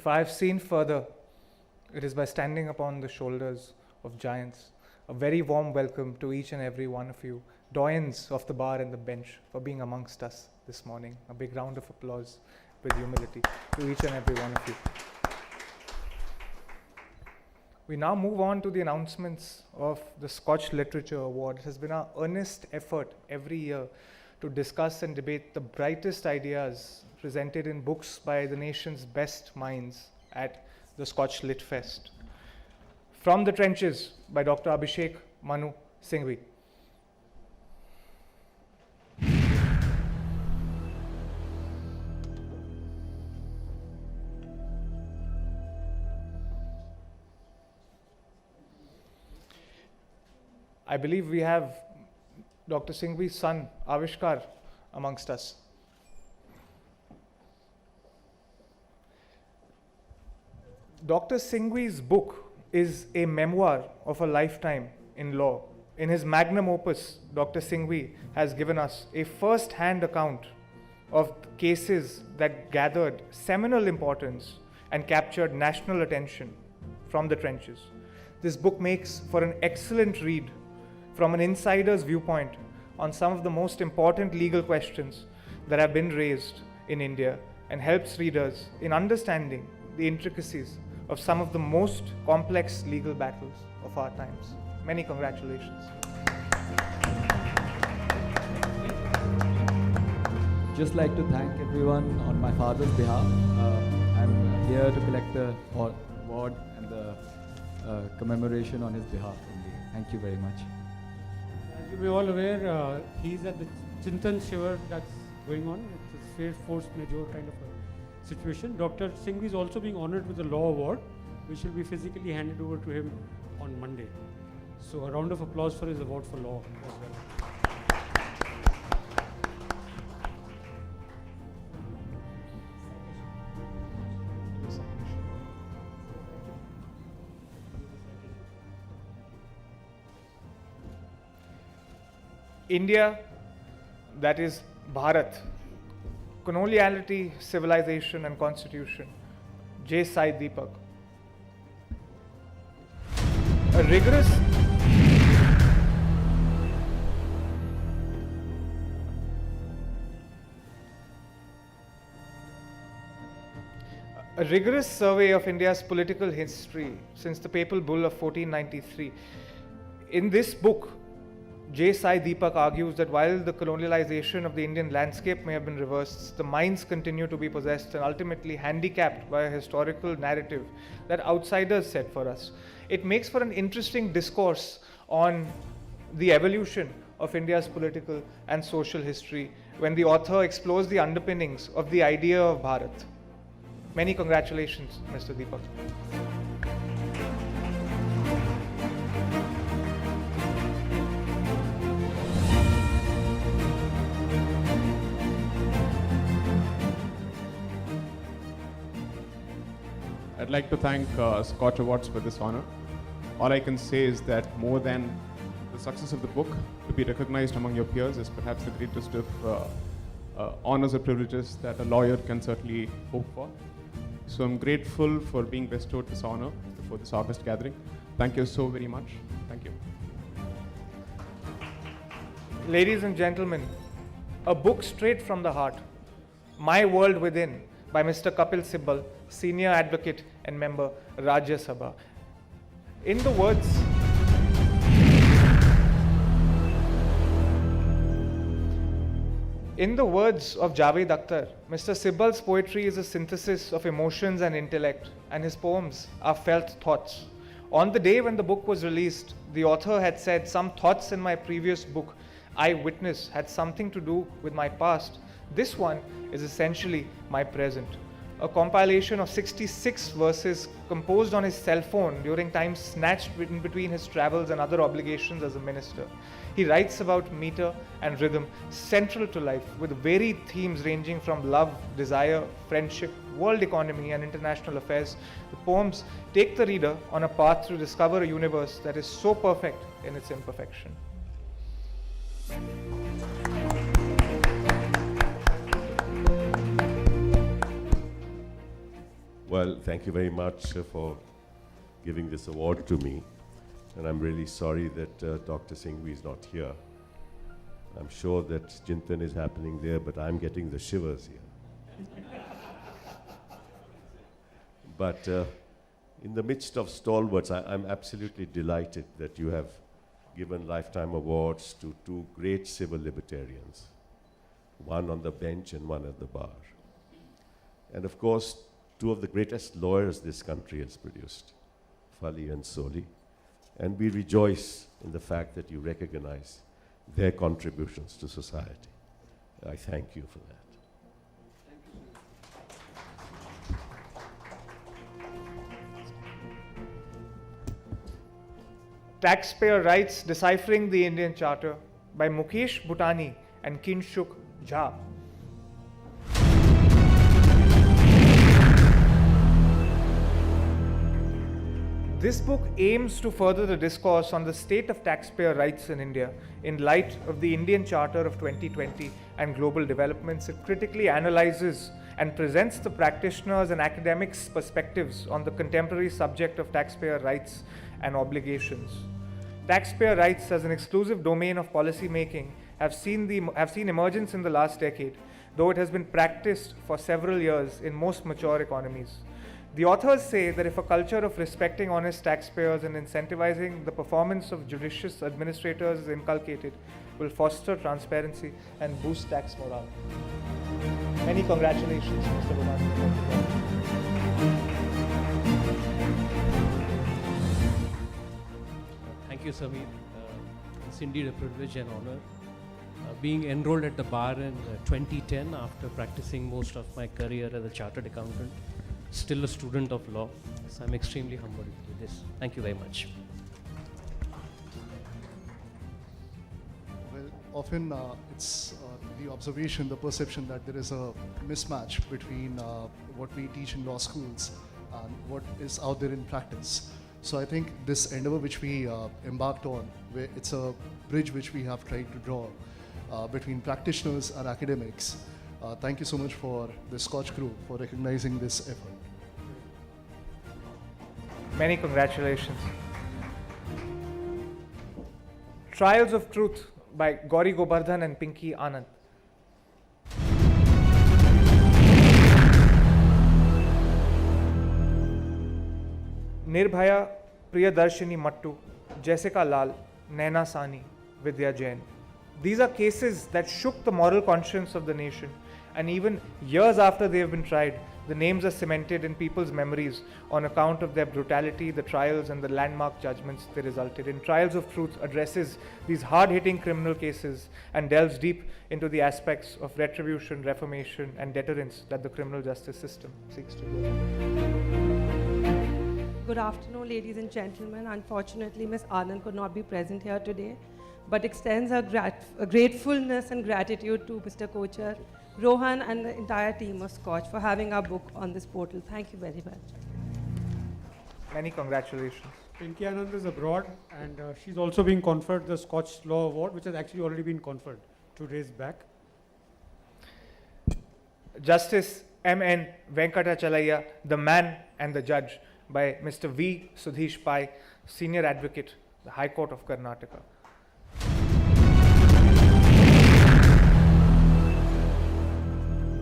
If I have seen further, it is by standing upon the shoulders of giants. A very warm welcome to each and every one of you, doyens of the bar and the bench, for being amongst us this morning. A big round of applause with humility to each and every one of you. We now move on to the announcements of the SKOCH Literature Award. It has been our earnest effort every year to discuss and debate the brightest ideas presented in books by the nation's best minds at the SKOCH LITFest. From the Trenches by Dr. Abhishek Manu Singhvi. I believe we have Dr. Singhvi's son, Avishkar, amongst us. Dr. Singhvi's book is a memoir of a lifetime in law. In his magnum opus, Dr. Singhvi has given us a first-hand account of cases that gathered seminal importance and captured national attention from the trenches. This book makes for an excellent read from an insider's viewpoint on some of the most important legal questions that have been raised in India, and helps readers in understanding the intricacies of some of the most complex legal battles of our times. Many congratulations. Just like to thank everyone on my father's behalf. I'm here to collect the award and the commemoration on his behalf only. Thank you very much. As you may all aware, he's at the Chintan Shivar that's going on. It's a force majeure kind of a situation. Dr. Singhvi is also being honored with the Law Award, which will be physically handed over to him on Monday. So a round of applause for his award for law as well. India, that is Bharat, coloniality, civilization and constitution. J. Sai Deepak. A rigorous survey of India's political history since the Papal Bull of 1493. In this book, J. Sai Deepak argues that while the colonialization of the Indian landscape may have been reversed, the minds continue to be possessed and ultimately handicapped by a historical narrative that outsiders set for us. It makes for an interesting discourse on the evolution of India's political and social history when the author explores the underpinnings of the idea of Bharat. Many congratulations, Mr. Deepak. I'd like to thank SKOCH Awards for this honor. All I can say is that more than the success of the book, to be recognized among your peers is perhaps the greatest of honors or privileges that a lawyer can certainly hope for. So I'm grateful for being bestowed this honor for this August gathering. Thank you so very much. Thank you. Ladies and gentlemen, a book straight from the heart, My World Within, by Mr. Kapil Sibal, Senior Advocate and Member, Rajya Sabha. In the words of Javed Akhtar, Mr. Sibal's poetry is a synthesis of emotions and intellect, and his poems are felt thoughts. On the day when the book was released, the author had said, "Some thoughts in my previous book, I Witness, had something to do with my past. This one is essentially my present." A compilation of 66 verses composed on his cell phone during times snatched in between his travels and other obligations as a minister. He writes about meter and rhythm central to life, with varied themes ranging from love, desire, friendship, world economy and international affairs. The poems take the reader on a path to discover a universe that is so perfect in its imperfection. Well, thank you very much for giving this award to me. And I'm really sorry that Dr. Singhvi is not here. I'm sure that Chintan is happening there, but I'm getting the shivers here. But in the midst of stalwarts, I'm absolutely delighted that you have given lifetime awards to two great civil libertarians, one on the bench and one at the bar. And of course, two of the greatest lawyers this country has produced, Fali and Soli. And we rejoice in the fact that you recognize their contributions to society. I thank you for that. Taxpayer Rights Deciphering the Indian Charter by Mukesh Bhutani and Kinshuk Jha. This book aims to further the discourse on the state of taxpayer rights in India in light of the Indian Charter of 2020 and global developments. It critically analyzes and presents the practitioners' and academics' perspectives on the contemporary subject of taxpayer rights and obligations. Taxpayer rights as an exclusive domain of policy making have seen emergence in the last decade, though it has been practiced for several years in most mature economies. The authors say that if a culture of respecting honest taxpayers and incentivizing the performance of judicious administrators is inculcated, will foster transparency and boost tax morale. Many congratulations, Mr. Bhutani. Thank you, Samir. It's indeed a privilege and honor. Being enrolled at the bar in 2010 after practicing most of my career as a chartered accountant, still a student of law, so I'm extremely humbled with this. Thank you very much. Well, often it's the observation, the perception that there is a mismatch between what we teach in law schools and what is out there in practice. So I think this endeavor which we embarked on, where it's a bridge which we have tried to draw between practitioners and academics. Thank you so much for the SKOCH group for recognizing this effort. Many congratulations. Trials of Truth by Gauri Gobardhan and Pinky Anand. Nirbhaya, Priyadarshini Mattu, Jessica Lal, Naina Sani, Vidya Jain. These are cases that shook the moral conscience of the nation, and even years after they have been tried, the names are cemented in people's memories on account of their brutality, the trials and the landmark judgments they resulted in. Trials of Truth addresses these hard-hitting criminal cases and delves deep into the aspects of retribution, reformation and deterrence that the criminal justice system seeks to do. Good afternoon, ladies and gentlemen. Unfortunately, Ms. Anand could not be present here today, but extends her gratefulness and gratitude to Mr. Kochar, Rohan and the entire team of SKOCH for having our book on this portal. Thank you very much. Many congratulations. Pinky Anand is abroad and she's also being conferred the SKOCH Law Award, which has actually already been conferred 2 days back. Justice M.N. Venkatachalaya, The Man and the Judge by Mr. V. Sudhish Pai, Senior Advocate, the High Court of Karnataka.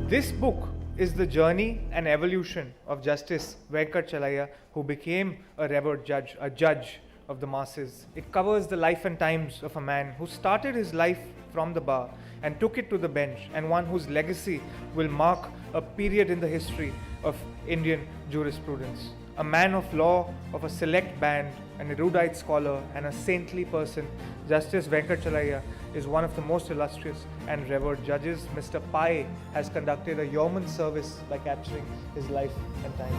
This book is the journey and evolution of Justice Venkatachalaya, who became a revered judge, a judge of the masses. It covers the life and times of a man who started his life from the bar and took it to the bench, and one whose legacy will mark a period in the history of Indian jurisprudence. A man of law of a select band, an erudite scholar and a saintly person, Justice Venkatachalaya is one of the most illustrious and revered judges. Mr. Pai has conducted a yeoman's service by capturing his life and times.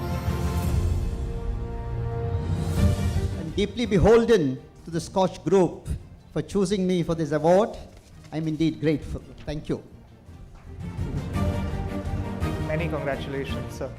I'm deeply beholden to the SKOCH group for choosing me for this award. I'm indeed grateful. Thank you. Many congratulations, sir.